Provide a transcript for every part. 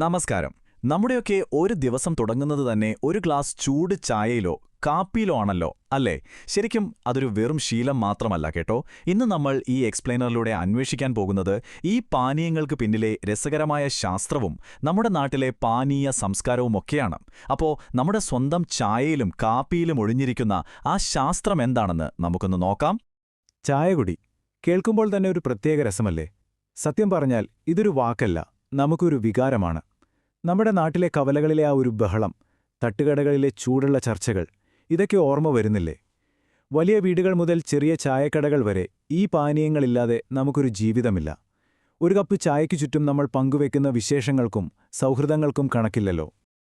നമസ്കാരം. നമ്മുടെയൊക്കെ ഒരു ദിവസം തുടങ്ങുന്നത് തന്നെ ഒരു ഗ്ലാസ് ചൂട് ചായയിലോ കാപ്പിയിലോ ആണല്ലോ, അല്ലേ? ശരിക്കും അതൊരു വെറും ശീലം മാത്രമല്ല കേട്ടോ. ഇന്ന് നമ്മൾ ഈ എക്സ്പ്ലെയിനറിലൂടെ അന്വേഷിക്കാൻ പോകുന്നത് ഈ പാനീയങ്ങൾക്ക് പിന്നിലെ രസകരമായ ശാസ്ത്രവും നമ്മുടെ നാട്ടിലെ പാനീയ സംസ്കാരവുമൊക്കെയാണ്. അപ്പോൾ നമ്മുടെ സ്വന്തം ചായയിലും കാപ്പിയിലും ഒളിഞ്ഞിരിക്കുന്ന ആ ശാസ്ത്രം എന്താണെന്ന് നമുക്കൊന്ന് നോക്കാം. ചായകുടി കേൾക്കുമ്പോൾ തന്നെ ഒരു പ്രത്യേക രസമല്ലേ? സത്യം പറഞ്ഞാൽ ഇതൊരു വാക്കല്ല, നമുക്കൊരു വികാരമാണ്. നമ്മുടെ നാട്ടിലെ കവലകളിലെ ആ ഒരു ബഹളം, തട്ടുകടകളിലെ ചൂടുള്ള ചർച്ചകൾ, ഇതൊക്കെ ഓർമ്മ വരുന്നില്ലേ? വലിയ വീടുകൾ മുതൽ ചെറിയ ചായക്കടകൾ വരെ ഈ പാനീയങ്ങളില്ലാതെ നമുക്കൊരു ജീവിതമില്ല. ഒരു കപ്പ് ചായയ്ക്കു ചുറ്റും നമ്മൾ പങ്കുവെക്കുന്ന വിശേഷങ്ങൾക്കും സൗഹൃദങ്ങൾക്കും കണക്കില്ലല്ലോ.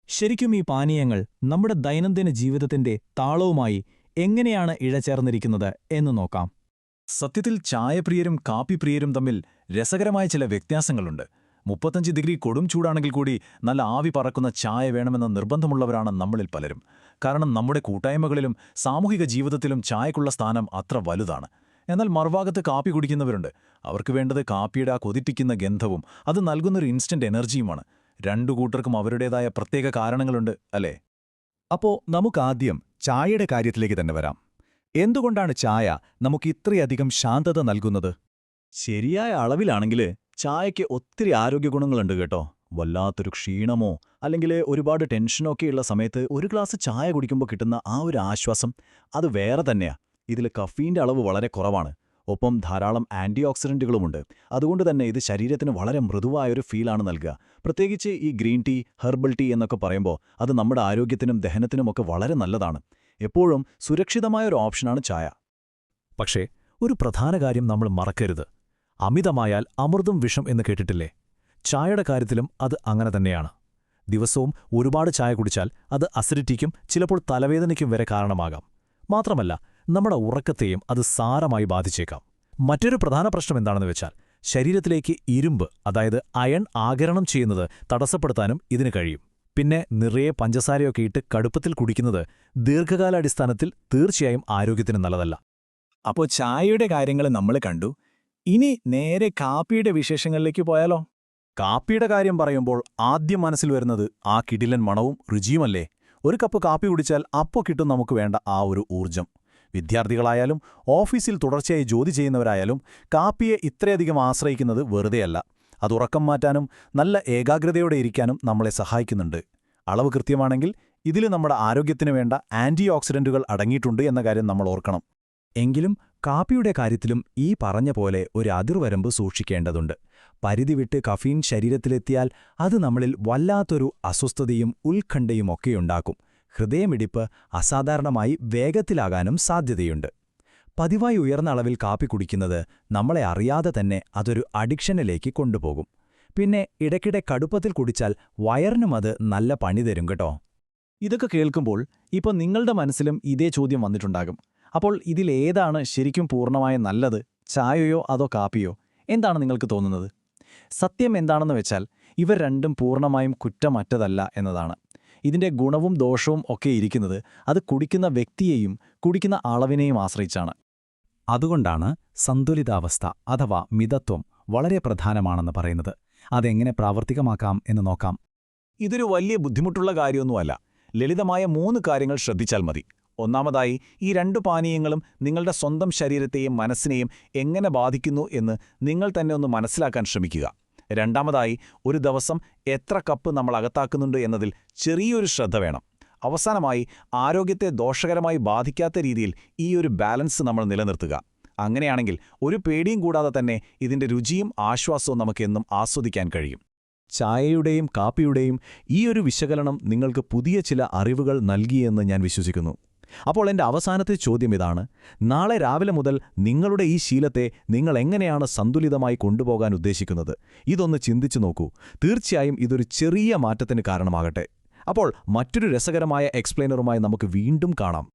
ശരിക്കും ഈ പാനീയങ്ങൾ നമ്മുടെ ദൈനംദിന ജീവിതത്തിന്റെ താളവുമായി എങ്ങനെയാണ് ഇഴചേർന്നിരിക്കുന്നത് എന്ന് നോക്കാം. സത്യത്തിൽ ചായപ്രിയരും കാപ്പിപ്രിയരും തമ്മിൽ രസകരമായ ചില വ്യത്യാസങ്ങളുണ്ട്. 35 ഡിഗ്രി കൊടും ചൂടാണെങ്കിൽ കൂടി നല്ല ആവി പറക്കുന്ന ചായ വേണമെന്ന നിർബന്ധമുള്ളവരാണ് നമ്മളിൽ പലരും. കാരണം നമ്മുടെ കൂട്ടായ്മകളിലും സാമൂഹിക ജീവിതത്തിലും ചായക്കുള്ള സ്ഥാനം അത്ര വലുതാണ്. എന്നാൽ മറുഭാഗത്ത് കാപ്പി കുടിക്കുന്നവരുണ്ട്. അവർക്ക് വേണ്ടത് കാപ്പിയുടെ ആ കൊതിപ്പിക്കുന്ന ഗന്ധവും അത് നൽകുന്നൊരു ഇൻസ്റ്റന്റ് എനർജിയുമാണ്. രണ്ടു കൂട്ടർക്കും അവരുടേതായ പ്രത്യേക കാരണങ്ങളുണ്ട്, അല്ലേ? അപ്പോൾ നമുക്കാദ്യം ചായയുടെ കാര്യത്തിലേക്ക് തന്നെ വരാം. എന്തുകൊണ്ടാണ് ചായ നമുക്ക് ഇത്രയധികം ശാന്തത നൽകുന്നത്? ശരിയായ അളവിലാണെങ്കിൽ ചായയ്ക്ക് ഒത്തിരി ആരോഗ്യഗുണങ്ങളുണ്ട് കേട്ടോ. വല്ലാത്തൊരു ക്ഷീണമോ അല്ലെങ്കിൽ ഒരുപാട് ടെൻഷനോ ഒക്കെയുള്ള സമയത്ത് ഒരു ഗ്ലാസ് ചായ കുടിക്കുമ്പോൾ കിട്ടുന്ന ആ ഒരു ആശ്വാസം അത് വേറെ തന്നെയാ. ഇതിൽ കഫീൻ്റെ അളവ് വളരെ കുറവാണ്. ഒപ്പം ധാരാളം ആൻറ്റി ഓക്സിഡൻറ്റുകളുമുണ്ട്. അതുകൊണ്ട് തന്നെ ഇത് ശരീരത്തിന് വളരെ മൃദുവായൊരു ഫീലാണ് നൽകുക. പ്രത്യേകിച്ച് ഈ ഗ്രീൻ ടീ, ഹെർബൽ ടീ എന്നൊക്കെ പറയുമ്പോൾ അത് നമ്മുടെ ആരോഗ്യത്തിനും ദഹനത്തിനുമൊക്കെ വളരെ നല്ലതാണ്. എപ്പോഴും സുരക്ഷിതമായൊരു ഓപ്ഷനാണ് ചായ. പക്ഷേ ഒരു പ്രധാന കാര്യം നമ്മൾ മറക്കരുത്. അമിതമായാൽ അമൃതും വിഷം എന്ന് കേട്ടിട്ടില്ലേ? ചായയുടെ കാര്യത്തിലും അത് അങ്ങനെ തന്നെയാണ്. ദിവസവും ഒരുപാട് ചായ കുടിച്ചാൽ അത് അസിഡിറ്റിക്കും ചിലപ്പോൾ തലവേദനയ്ക്കും വരെ കാരണമാകാം. മാത്രമല്ല നമ്മുടെ ഉറക്കത്തെയും അത് സാരമായി ബാധിച്ചേക്കാം. മറ്റൊരു പ്രധാന പ്രശ്നം എന്താണെന്ന് വെച്ചാൽ ശരീരത്തിലേക്ക് ഇരുമ്പ്, അതായത് അയൺ ആഗിരണം ചെയ്യുന്നത് തടസ്സപ്പെടുത്താനും ഇതിന് കഴിയും. പിന്നെ നിറയെ പഞ്ചസാരയൊക്കെ ഇട്ട് കടുപ്പത്തിൽ കുടിക്കുന്നത് ദീർഘകാലാടിസ്ഥാനത്തിൽ തീർച്ചയായും ആരോഗ്യത്തിന് നല്ലതല്ല. അപ്പോൾ ചായയുടെ കാര്യങ്ങൾ നമ്മൾ കണ്ടു. ഇനി നേരെ കാപ്പിയുടെ വിശേഷങ്ങളിലേക്ക് പോയാലോ? കാപ്പിയുടെ കാര്യം പറയുമ്പോൾ ആദ്യം മനസ്സിൽ വരുന്നത് ആ കിടിലൻ മണവും രുചിയുമല്ലേ? ഒരു കപ്പ് കാപ്പി കുടിച്ചാൽ അപ്പോൾ കിട്ടും നമുക്ക് വേണ്ട ആ ഒരു ഊർജ്ജം. വിദ്യാർത്ഥികളായാലും ഓഫീസിൽ തുടർച്ചയായി ജോലി ചെയ്യുന്നവരായാലും കാപ്പിയെ ഇത്രയധികം ആശ്രയിക്കുന്നത് വെറുതെയല്ല. അത് ഉറക്കം മാറ്റാനും നല്ല ഏകാഗ്രതയോടെ ഇരിക്കാനും നമ്മളെ സഹായിക്കുന്നുണ്ട്. അളവ് കൃത്യമാണെങ്കിൽ ഇതിൽ നമ്മുടെ ആരോഗ്യത്തിന് വേണ്ട ആൻറ്റി ഓക്സിഡൻറ്റുകൾ അടങ്ങിയിട്ടുണ്ട് എന്ന കാര്യം നമ്മൾ ഓർക്കണം. എങ്കിലും കാപ്പിയുടെ കാര്യത്തിലും ഈ പറഞ്ഞ പോലെ ഒരു അതിർവരമ്പ് സൂക്ഷിക്കേണ്ടതുണ്ട്. പരിധി വിട്ട് കഫീൻ ശരീരത്തിലെത്തിയാൽ അത് നമ്മളിൽ വല്ലാത്തൊരു അസ്വസ്ഥതയും ഉത്കണ്ഠയുമൊക്കെയുണ്ടാക്കും. ഹൃദയമിടിപ്പ് അസാധാരണമായി വേഗത്തിലാകാനും സാധ്യതയുണ്ട്. പതിവായി ഉയർന്ന അളവിൽ കാപ്പി കുടിക്കുന്നത് നമ്മളെ അറിയാതെ തന്നെ അതൊരു അഡിക്ഷനിലേക്ക് കൊണ്ടുപോകും. പിന്നെ ഇടയ്ക്കിടെ കടുപ്പത്തിൽ കുടിച്ചാൽ വയറിനും അത് നല്ല പണി തരും കേട്ടോ. ഇതൊക്കെ കേൾക്കുമ്പോൾ ഇപ്പോൾ നിങ്ങളുടെ മനസ്സിലും ഇതേ ചോദ്യം വന്നിട്ടുണ്ടാകും. അപ്പോൾ ഇതിലേതാണ് ശരിക്കും പൂർണ്ണമായും നല്ലത്, ചായയോ അതോ കാപ്പിയോ? എന്താണ് നിങ്ങൾക്ക് തോന്നുന്നത്? സത്യം എന്താണെന്ന് വെച്ചാൽ ഇവർ രണ്ടും പൂർണ്ണമായും കുറ്റമറ്റതല്ല എന്നതാണ്. ഇതിൻ്റെ ഗുണവും ദോഷവും ഒക്കെ ഇരിക്കുന്നത് അത് കുടിക്കുന്ന വ്യക്തിയെയും കുടിക്കുന്ന അളവിനെയും ആശ്രയിച്ചാണ്. അതുകൊണ്ടാണ് സന്തുലിതാവസ്ഥ അഥവാ മിതത്വം വളരെ പ്രധാനമാണെന്ന് പറയുന്നത്. അതെങ്ങനെ പ്രാവർത്തികമാക്കാം എന്ന് നോക്കാം. ഇതൊരു വലിയ ബുദ്ധിമുട്ടുള്ള കാര്യമൊന്നുമല്ല. ലളിതമായ 3 കാര്യങ്ങൾ ശ്രദ്ധിച്ചാൽ മതി. ഒന്നാമതായി, ഈ 2 പാനീയങ്ങളും നിങ്ങളുടെ സ്വന്തം ശരീരത്തെയും മനസ്സിനെയും എങ്ങനെ ബാധിക്കുന്നു എന്ന് നിങ്ങൾ തന്നെ ഒന്ന് മനസ്സിലാക്കാൻ ശ്രമിക്കുക. രണ്ടാമതായി, ഒരു ദിവസം എത്ര കപ്പ് നമ്മൾ അകത്താക്കുന്നുണ്ട് എന്നതിൽ ചെറിയൊരു ശ്രദ്ധ വേണം. അവസാനമായി, ആരോഗ്യത്തെ ദോഷകരമായി ബാധിക്കാത്ത രീതിയിൽ ഈ ഒരു ബാലൻസ് നമ്മൾ നിലനിർത്തുക. അങ്ങനെയാണെങ്കിൽ ഒരു പേടിയും കൂടാതെ തന്നെ ഇതിൻ്റെ രുചിയും ആശ്വാസവും നമുക്കെന്നും ആസ്വദിക്കാൻ കഴിയും. ചായയുടെയും കാപ്പിയുടെയും ഈ ഒരു വിശകലനം നിങ്ങൾക്ക് പുതിയ ചില അറിവുകൾ നൽകിയെന്ന് ഞാൻ വിശ്വസിക്കുന്നു. അപ്പോൾ എൻ്റെ അവസാനത്തെ ചോദ്യം ഇതാണ്: നാളെ രാവിലെ മുതൽ നിങ്ങളുടെ ഈ ശീലത്തെ നിങ്ങൾ എങ്ങനെയാണ് സന്തുലിതമായി കൊണ്ടുപോകാൻ ഉദ്ദേശിക്കുന്നത്? ഇതൊന്ന് ചിന്തിച്ചു നോക്കൂ. തീർച്ചയായും ഇതൊരു ചെറിയ മാറ്റത്തിന് കാരണമാകട്ടെ. അപ്പോൾ മറ്റൊരു രസകരമായ എക്സ്പ്ലെയിനറുമായി നമുക്ക് വീണ്ടും കാണാം.